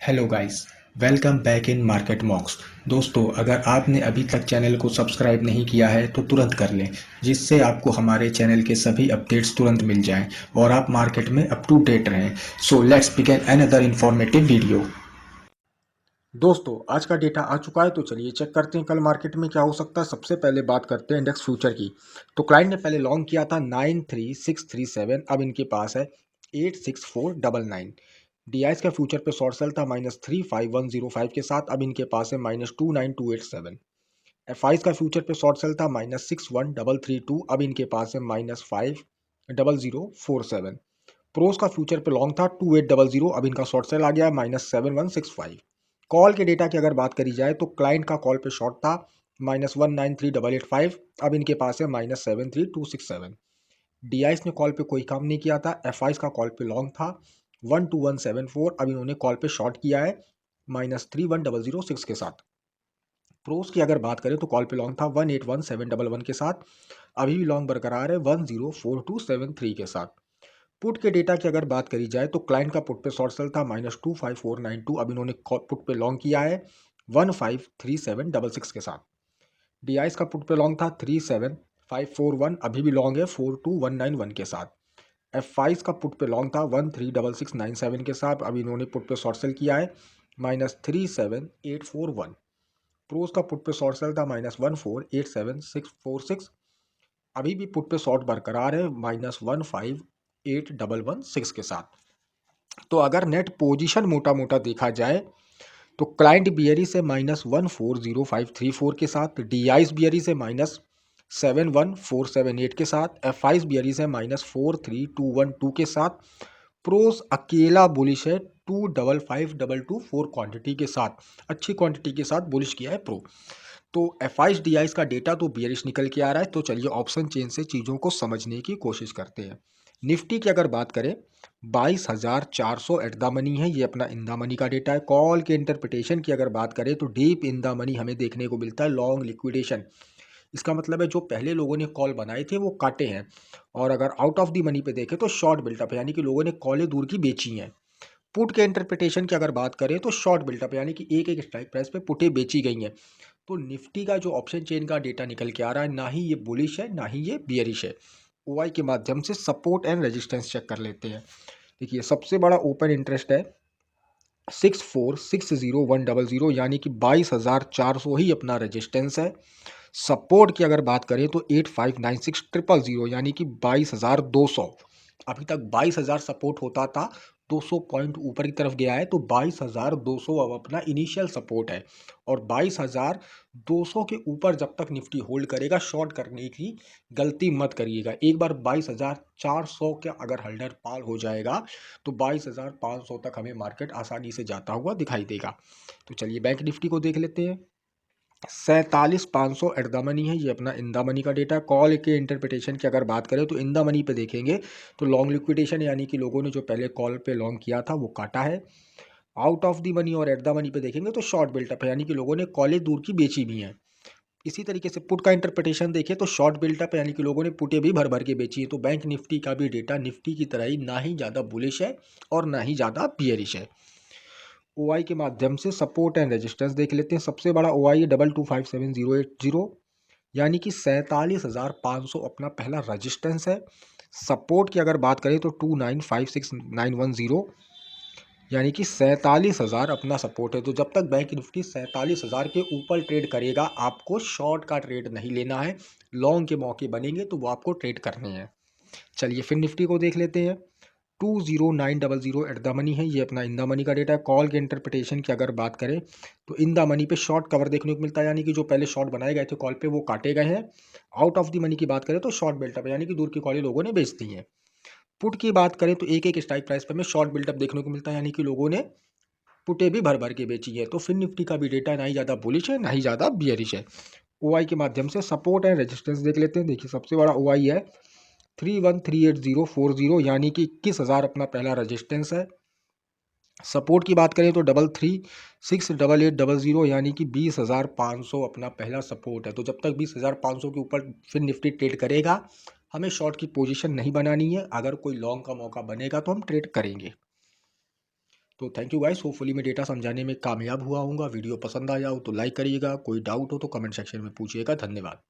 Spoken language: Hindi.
Hello guys, welcome back in market मॉक्स। दोस्तों, अगर आपने अभी तक चैनल को सब्सक्राइब नहीं किया है तो तुरंत कर लें, जिससे आपको हमारे चैनल के सभी अपडेट्स तुरंत मिल जाएं और आप मार्केट में अप टू डेट रहें। So let's begin another informative video. दोस्तों, आज का डेटा आ चुका है तो चलिए चेक करते हैं कल मार्केट में क्या हो सकता है। सबसे पहले बात करते हैं इंडेक्स फ्यूचर की। तो क्लाइंट ने पहले लॉन्ग किया था 93637, अब इनके पास है 86499। डीआईएस का फ्यूचर पे शॉर्ट सेल था -35105 के साथ, अब इनके पास है -29287। एफआईस का फ्यूचर पे शॉर्ट सेल था -61332, अब इनके पास है -500047। प्रोस का फ्यूचर पे लॉन्ग था 2800, अब इनका शॉर्ट सेल आ गया -7165। कॉल के डेटा की अगर बात करी जाए तो क्लाइंट का कॉल पे शॉर्ट था -193885, अब इनके पास है -73267। डीआईएस ने कॉल पे कोई काम नहीं किया था। एफआईस का कॉल पे लॉन्ग था 12174, अब इन्होंने कॉल पे शॉर्ट किया है -31006 के साथ। प्रोस की अगर बात करें तो कॉल पे लॉन्ग था 181711 के साथ, अभी भी लॉन्ग बरकरार है 104273 के साथ। पुट के डेटा की अगर बात करी जाए तो क्लाइंट का पुट पे शॉर्ट सेल था -25492, अब इन्होंने पुट पे लॉन्ग किया है 153766 के साथ। डीआईएस का पुट पे लॉन्ग था 37541, अभी भी लॉन्ग है 42191 के साथ। एफ5 का पुट पे लॉन्ग था 136697 के साथ, अभी इन्होंने पुट पे शॉर्ट सेल किया है -37841। प्रोस का पुट पे शॉर्ट सेल था -1487646, अभी भी पुट पे शॉर्ट बरकरार है -1581116 के साथ। तो अगर नेट पोजीशन मोटा मोटा देखा जाए तो क्लाइंट बियरी से -140534 के साथ, डीआईस बियरी से -71478 के साथ, एफआईस बियरी से -43212 के साथ, प्रोस अकेला बुलिश है 255224 क्वांटिटी के साथ, अच्छी क्वांटिटी के साथ बुलिश किया है प्रो। तो एफआईस डीआईस का डेटा तो बियरिश निकल के आ रहा है। तो चलिए ऑप्शन चेन से चीज़ों को समझने की कोशिश करते हैं। निफ्टी की अगर बात करें 22,400 एट द मनी है, ये अपना इन द मनी का डेटा है। कॉल के इंटरप्रिटेशन की अगर बात करें तो डीप इन द मनी हमें देखने को मिलता है, लॉन्ग लिक्विडेशन। इसका मतलब है जो पहले लोगों ने कॉल बनाए थे वो काटे हैं, और अगर आउट ऑफ द मनी पे देखें तो शॉर्ट बिल्टअप, यानी कि लोगों ने कॉलें दूर की बेची हैं। पुट के इंटरप्रिटेशन की अगर बात करें तो शॉर्ट बिल्टअप, यानी कि एक एक स्ट्राइक प्राइस पे पुटें बेची गई हैं। तो निफ्टी का जो ऑप्शन चेन का डेटा निकल के आ रहा है, ना ही ये बुलिश है ना ही ये बियरिश है। ओआई के माध्यम से सपोर्ट एंड रेजिस्टेंस चेक कर लेते हैं। देखिए, सबसे बड़ा ओपन इंटरेस्ट है 6460100, यानी कि 22,400 ही अपना रेजिस्टेंस है। सपोर्ट की अगर बात करें तो 8596,000, यानी कि 22,200। अभी तक 22,000 सपोर्ट होता था, 200 पॉइंट ऊपर की तरफ गया है, तो 22,200 अब अपना इनिशियल सपोर्ट है। और 22,200 के ऊपर जब तक निफ्टी होल्ड करेगा, शॉर्ट करने की गलती मत करिएगा। एक बार 22,400 के अगर होल्डर पार हो जाएगा तो 22,500 तक हमें मार्केट आसानी से जाता हुआ दिखाई देगा। तो चलिए बैंक निफ्टी को देख लेते हैं। 47,500 एट द मनी है, ये अपना इन द मनी का डेटा। कॉल के इंटरप्रिटेशन की अगर बात करें तो इन द मनी पे देखेंगे तो लॉन्ग लिक्विडेशन, यानी कि लोगों ने जो पहले कॉल पे लॉन्ग किया था वो काटा है। आउट ऑफ द मनी और एट द मनी पे देखेंगे तो शॉर्ट बिल्टअप है, यानी कि लोगों ने कॉलें दूर की बेची भी हैं। इसी तरीके से पुट का इंटरप्रिटेशन देखिए तो शॉर्ट बिल्टअप है, यानी कि लोगों ने पुटें भी भर भर के बेची है। तो बैंक निफ्टी का भी डेटा निफ्टी की तरह ही ना ही ज़्यादा बुलिश है और ना ही ज़्यादा बियरिश है। ओआई के माध्यम से सपोर्ट एंड रेजिस्टेंस देख लेते हैं। सबसे बड़ा ओआई है 2257,080, यानी कि 47,500 अपना पहला रजिस्टेंस है। सपोर्ट की अगर बात करें तो 2956,910, यानी कि 47,000 अपना सपोर्ट है। तो जब तक बैंक निफ्टी 47,000 के ऊपर ट्रेड करेगा, आपको शॉर्ट का ट्रेड नहीं लेना है। लॉन्ग के मौके बनेंगे तो वो आपको ट्रेड करने हैं। चलिए फिर निफ्टी को देख लेते हैं। 20900 एट द मनी है, ये अपना इन द मनी का डेटा है। कॉल के इंटरप्रिटेशन की अगर बात करें तो इन द मनी पे शॉर्ट कवर देखने को मिलता है, यानी कि जो पहले शॉर्ट बनाए गए थे कॉल पे वो काटे गए हैं। आउट ऑफ द मनी की बात करें तो शॉर्ट बिल्टअप, यानी कि दूर की कॉलें लोगों ने बेच दी हैं। पुट की बात करें तो एक एक स्ट्राइक प्राइस पे हमें शॉर्ट बिल्टअप देखने को मिलता है, यानी कि लोगों ने पुटें भी भर भर के बेची है। तो फिर निफ्टी का भी डेटा ना ही ज़्यादा बुलिश है ना ही ज़्यादा बियरिश है। ओआई के माध्यम से सपोर्ट एंड रेजिस्टेंस देख लेते हैं। देखिए, सबसे बड़ा ओआई है 3138,040, यानी कि 21,000 अपना पहला रेजिस्टेंस है। सपोर्ट की बात करें तो 33,688,000, यानी कि 20,500 अपना पहला सपोर्ट है। तो जब तक 20,500 के ऊपर फिर निफ्टी ट्रेड करेगा, हमें शॉर्ट की पोजीशन नहीं बनानी है। अगर कोई लॉन्ग का मौका बनेगा तो हम ट्रेड करेंगे। तो थैंक यू गाइस, होपफुली मैं डेटा समझाने में कामयाब हुआ हूँगा। वीडियो पसंद आया हो तो लाइक करिएगा, कोई डाउट हो तो कमेंट सेक्शन में पूछिएगा। धन्यवाद।